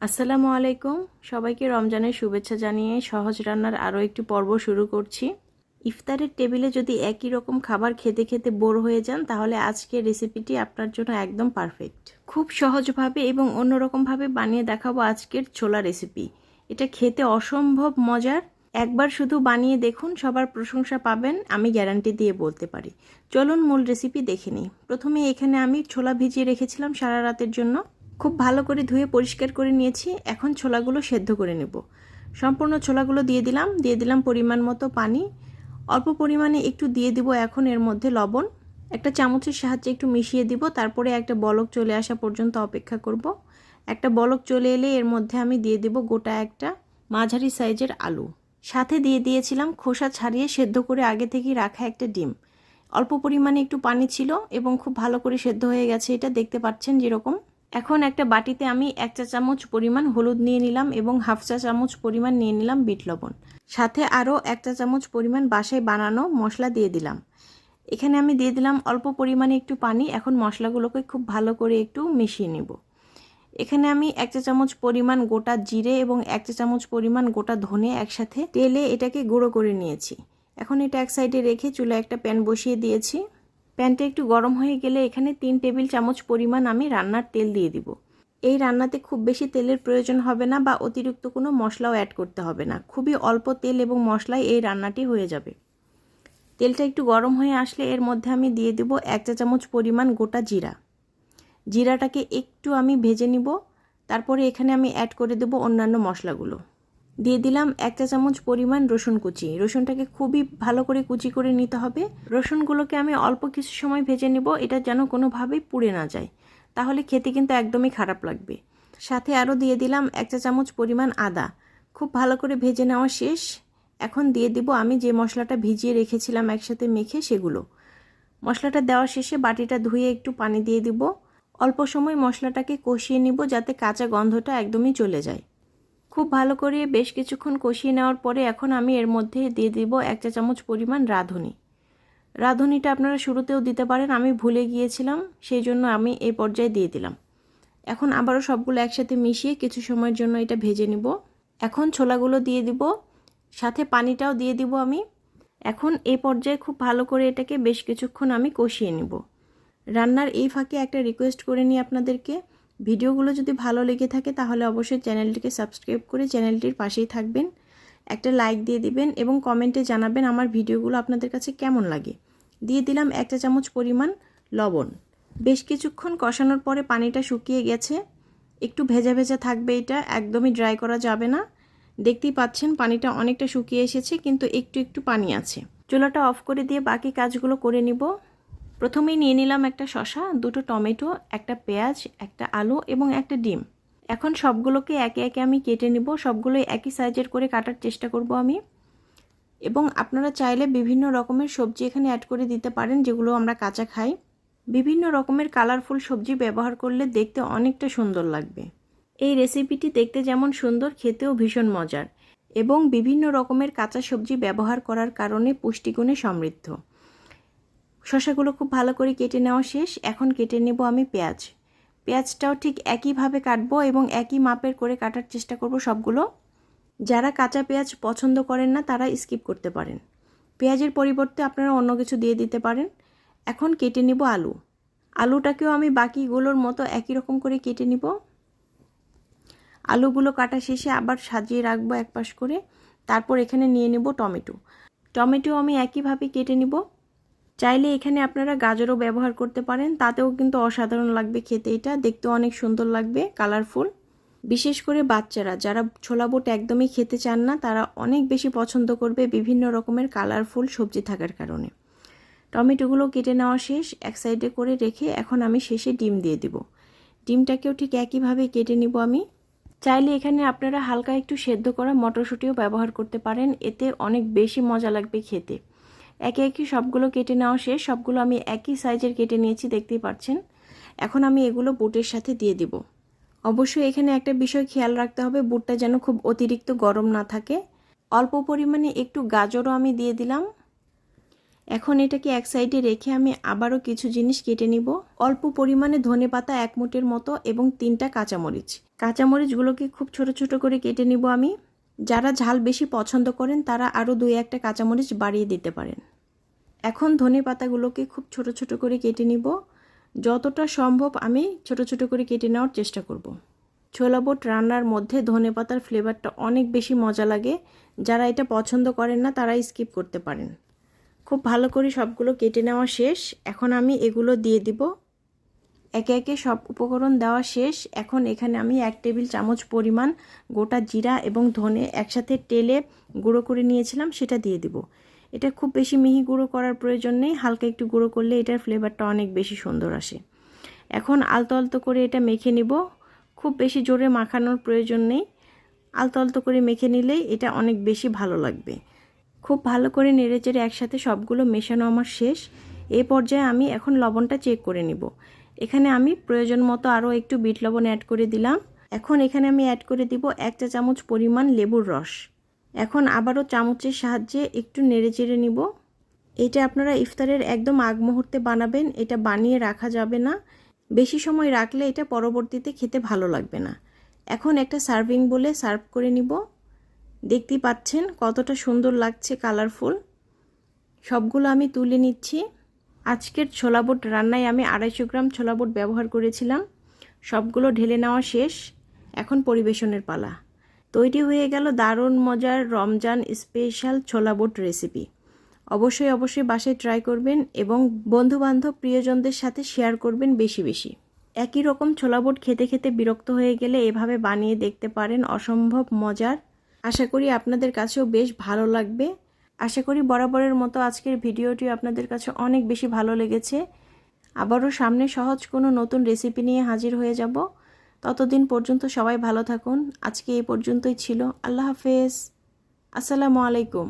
আসসালামু আলাইকুম। সবাইকে রমজানের শুভেচ্ছা জানিয়ে সহজ রান্নার আরও একটি পর্ব শুরু করছি। ইফতারের টেবিলে যদি একই রকম খাবার খেতে খেতে বোর হয়ে যান, তাহলে আজকের রেসিপিটি আপনার জন্য একদম পারফেক্ট। খুব সহজভাবে এবং অন্যরকমভাবে বানিয়ে দেখাবো আজকের ছোলা রেসিপি। এটা খেতে অসম্ভব মজার। একবার শুধু বানিয়ে দেখুন, সবার প্রশংসা পাবেন, আমি গ্যারান্টি দিয়ে বলতে পারি। চলুন মূল রেসিপি দেখে নিই। প্রথমে এখানে আমি ছোলা ভিজিয়ে রেখেছিলাম সারা রাতের জন্য। খুব ভালো করে ধুয়ে পরিষ্কার করে নিয়েছি। এখন ছোলাগুলো সেদ্ধ করে নেব। সম্পূর্ণ ছোলাগুলো দিয়ে দিলাম পরিমাণ মতো পানি। অল্প পরিমাণে একটু দিয়ে দিব এখন এর মধ্যে লবণ। একটা চামচের সাহায্যে একটু মিশিয়ে দিব। তারপরে একটা বলক চলে আসা পর্যন্ত অপেক্ষা করব। একটা বলক চলে এলে এর মধ্যে আমি দিয়ে দিব গোটা একটা মাঝারি সাইজের আলু। সাথে দিয়ে দিয়েছিলাম খোসা ছাড়িয়ে সেদ্ধ করে আগে থেকেই রাখা একটা ডিম। অল্প পরিমাণে একটু পানি ছিল এবং খুব ভালো করে সেদ্ধ হয়ে গেছে, এটা দেখতে পাচ্ছেন যেরকম। এখন একটা বাটিতে আমি 1 চা চামচ পরিমাণ হলুদ নিয়ে নিলাম এবং 1/2 চা চামচ পরিমাণ নিয়ে নিলাম বিট লবণ। সাথে আরও 1 চা চামচ পরিমাণ বাসায় বানানো মশলা দিয়ে দিলাম। এখানে আমি দিয়ে দিলাম অল্প পরিমাণে একটু পানি। এখন মশলাগুলোকে খুব ভালো করে একটু মিশিয়ে নেব। এখানে আমি 1 চা চামচ পরিমাণ গোটা জিরে এবং 1 চা চামচ পরিমাণ গোটা ধনে একসাথে তেলে এটাকে গুঁড়ো করে নিয়েছি। এখন এটা এক সাইডে রেখে চুলায় একটা প্যান বসিয়ে দিয়েছি। প্যানটা একটু গরম হয়ে গেলে এখানে 3 টেবিল চামচ পরিমাণ আমি রান্নার তেল দিয়ে দিব। এই রান্নাতে খুব বেশি তেলের প্রয়োজন হবে না বা অতিরিক্ত কোনো মশলাও অ্যাড করতে হবে না। খুবই অল্প তেল এবং মশলায় এই রান্নাটি হয়ে যাবে। তেলটা একটু গরম হয়ে আসলে এর মধ্যে আমি দিয়ে দেব 1 চা চামচ পরিমাণ গোটা জিরা। জিরাটাকে একটু আমি ভেজে নিব। তারপরে এখানে আমি অ্যাড করে দেব অন্যান্য মশলাগুলো। দিয়ে দিলাম 1 চা চামচ পরিমাণ রসুন কুচি। রসুনটাকে খুবই ভালো করে কুচি করে নিতে হবে। রসুনগুলোকে আমি অল্প কিছু সময় ভেজে নিব, এটা যেন কোনোভাবেই পুড়ে না যায়, তাহলে খেতে কিন্তু একদমই খারাপ লাগবে। সাথে আরও দিয়ে দিলাম 1 চা চামচ পরিমাণ আদা। খুব ভালো করে ভেজে নেওয়া শেষ। এখন দিয়ে দিব আমি যে মশলাটা ভিজিয়ে রেখেছিলাম একসাথে মেখে, সেগুলো। মশলাটা দেওয়া শেষে বাটিটা ধুয়ে একটু পানি দিয়ে দিব। অল্প সময় মশলাটাকে কষিয়ে নিব যাতে কাঁচা গন্ধটা একদমই চলে যায়। খুব ভালো করে বেশ কিছুক্ষণ কষিয়ে নেওয়ার পরে এখন আমি এর মধ্যে দিয়ে দিব 1 চা চামচ পরিমাণ রাঁধুনি। রাঁধুনিটা আপনারা শুরুতেও দিতে পারেন, আমি ভুলে গিয়েছিলাম, সেই জন্য আমি এই পর্যায়ে দিয়ে দিলাম। এখন আবারও সবগুলো একসাথে মিশিয়ে কিছু সময়ের জন্য এটা ভেজে নিব। এখন ছোলাগুলো দিয়ে দিব, সাথে পানিটাও দিয়ে দিব আমি। এখন এই পর্যায়ে খুব ভালো করে এটাকে বেশ কিছুক্ষণ আমি কষিয়ে নিব। রান্নার এই ফাঁকে একটা রিকোয়েস্ট করে নিই আপনাদেরকে, ভিডিওগুলো যদি ভালো লেগে থাকে তাহলে অবশ্যই চ্যানেলটিকে সাবস্ক্রাইব করে চ্যানেলটির পাশেই থাকবেন। একটা লাইক দিয়ে দিবেন এবং কমেন্টে জানাবেন আমার ভিডিওগুলো আপনাদের কাছে কেমন লাগে। দিয়ে দিলাম 1 চা চামচ পরিমাণ লবণ। বেশ কিছুক্ষণ কষানোর পরে পানিটা শুকিয়ে গেছে। একটু ভেজা ভেজা থাকবে, এটা একদমই ড্রাই করা যাবে না। দেখতেই পাচ্ছেন পানিটা অনেকটা শুকিয়ে এসেছে, কিন্তু একটু একটু পানি আছে। চুলাটা অফ করে দিয়ে বাকি কাজগুলো করে নিব। প্রথমেই নিয়ে নিলাম একটা শসা, 2টো টমেটো, একটা পেঁয়াজ, একটা আলু এবং একটা ডিম। এখন সবগুলোকে একে একে আমি কেটে নিব। সবগুলোই একই সাইজের করে কাটার চেষ্টা করব আমি। এবং আপনারা চাইলে বিভিন্ন রকমের সবজি এখানে অ্যাড করে দিতে পারেন, যেগুলো আমরা কাঁচা খাই। বিভিন্ন রকমের কালারফুল সবজি ব্যবহার করলে দেখতে অনেকটা সুন্দর লাগবে। এই রেসিপিটি দেখতে যেমন সুন্দর, খেতেও ভীষণ মজার এবং বিভিন্ন রকমের কাঁচা সবজি ব্যবহার করার কারণে পুষ্টিগুণে সমৃদ্ধ। শসাগুলো খুব ভালো করে কেটে নেওয়া শেষ। এখন কেটে নেব আমি পেঁয়াজ। পেঁয়াজটাও ঠিক একইভাবে কাটবো এবং একই মাপের করে কাটার চেষ্টা করব সবগুলো। যারা কাঁচা পেঁয়াজ পছন্দ করেন না তারা স্কিপ করতে পারেন। পেঁয়াজের পরিবর্তে আপনারা অন্য কিছু দিয়ে দিতে পারেন। এখন কেটে নেব আলু। আলুটাকেও আমি বাকিগুলোর মতো একই রকম করে কেটে নিব। আলুগুলো কাটা শেষে আবার সাজিয়ে রাখবো এক পাশ করে। তারপর এখানে নিয়ে নেব টমেটো। টমেটো আমি একইভাবে কেটে নিব। চাইলে এখানে আপনারা গাজরও ব্যবহার করতে পারেন, তাতেও কিন্তু অসাধারণ লাগবে খেতে। এটা দেখতেও অনেক সুন্দর লাগবে, কালারফুল। বিশেষ করে বাচ্চারা যারা ছোলা বুট একদমই খেতে চান না, তারা অনেক বেশি পছন্দ করবে বিভিন্ন রকমের কালারফুল সবজি থাকার কারণে। টমেটোগুলো কেটে নেওয়া শেষ, এক সাইডে করে রেখে এখন আমি শেষে ডিম দিয়ে দিব। ডিমটাকেও ঠিক একইভাবে কেটে নিব আমি। চাইলে এখানে আপনারা হালকা একটু সেদ্ধ করা মটরশুঁটিও ব্যবহার করতে পারেন, এতে অনেক বেশি মজা লাগবে খেতে। একে একে সবগুলো কেটে নেওয়া শেষ। সবগুলো আমি একই সাইজের কেটে নিয়েছি, দেখতেই পাচ্ছেন। এখন আমি এগুলো বুটের সাথে দিয়ে দিব। অবশ্যই এখানে একটা বিষয় খেয়াল রাখতে হবে, বুটটা যেন খুব অতিরিক্ত গরম না থাকে। অল্প পরিমাণে একটু গাজরও আমি দিয়ে দিলাম। এখন এটাকে এক সাইডে রেখে আমি আবারও কিছু জিনিস কেটে নিব। অল্প পরিমাণে ধনেপাতা 1 মুঠের মতো এবং 3টা কাঁচামরিচ। কাঁচামরিচগুলোকে খুব ছোট ছোট করে কেটে নিব আমি। যারা ঝাল বেশি পছন্দ করেন তারা আরও 2-1টা কাঁচামরিচ বাড়িয়ে দিতে পারেন। এখন ধনেপাতাগুলোকে খুব ছোট ছোট করে কেটে নিব। যতটা সম্ভব আমি ছোট ছোট করে কেটে নেওয়ার চেষ্টা করব। ছোলা বুট রান্নার মধ্যে ধনেপাতার ফ্লেভারটা অনেক বেশি মজা লাগে। যারা এটা পছন্দ করেন না তারা স্কিপ করতে পারেন। খুব ভালো করে সবগুলো কেটে নেওয়া শেষ। এখন আমি এগুলো দিয়ে দিব। একে একে সব উপকরণ দেওয়া শেষ। এখন এখানে আমি 1 টেবিল চামচ পরিমাণ গোটা জিরা এবং ধনে একসাথে টেলে গুঁড়ো করে নিয়েছিলাম, সেটা দিয়ে দিব। এটা খুব বেশি মিহি গুঁড়ো করার প্রয়োজন নেই, হালকা একটু গুঁড়ো করলে এটার ফ্লেভারটা অনেক বেশি সুন্দর আসে। এখন আলতো আলতো করে এটা মেখে নিব। খুব বেশি জোরে মাখানোর প্রয়োজন নেই, আলতো আলতো করে মেখে নিলেই এটা অনেক বেশি ভালো লাগবে। খুব ভালো করে নেড়েচেড়ে একসাথে সবগুলো মেশানো আমার শেষ। এই পর্যায়ে আমি এখন লবণটা চেক করে নিব। এখানে আমি প্রয়োজন মতো আরও একটু বিট লবণ অ্যাড করে দিলাম। এখন এখানে আমি অ্যাড করে দিব 1 চা চামচ পরিমাণ লেবুর রস। এখন আবারও চামচের সাহায্যে একটু নেড়েচেড়ে নিব। এটা আপনারা ইফতারের একদম আগ মুহূর্তে বানাবেন, এটা বানিয়ে রাখা যাবে না। বেশি সময় রাখলে এটা পরবর্তীতে খেতে ভালো লাগবে না। এখন একটা সার্ভিং বলে সার্ভ করে নিব। দেখতেই পাচ্ছেন কতটা সুন্দর লাগছে, কালারফুল। সবগুলো আমি তুলে নিচ্ছি। আজকের ছোলা বুট রান্নায় আমি 250 গ্রাম ছোলা বুট ব্যবহার করেছিলাম। সবগুলো ঢেলে নেওয়া শেষ। এখন পরিবেশনের পালা। তৈরি হয়ে গেল দারুণ মজার রমজান স্পেশাল ছোলা বুট রেসিপি। অবশ্যই বাসায় ট্রাই করবেন এবং বন্ধুবান্ধব প্রিয়জনদের সাথে শেয়ার করবেন বেশি বেশি। একই রকম ছোলা বুট খেতে খেতে বিরক্ত হয়ে গেলে এভাবে বানিয়ে দেখতে পারেন, অসম্ভব মজার। আশা করি আপনাদের কাছেও বেশ ভালো লাগবে। আশা করি বরাবরের মতো আজকের ভিডিওটি আপনাদের কাছে অনেক বেশি ভালো লেগেছে। আবারও সামনে সহজ কোনো নতুন রেসিপি নিয়ে হাজির হয়ে যাব। ততদিন পর্যন্ত সবাই ভালো থাকুন। আজকে এই পর্যন্তই ছিল। আল্লাহ হাফেজ। আসসালামু আলাইকুম।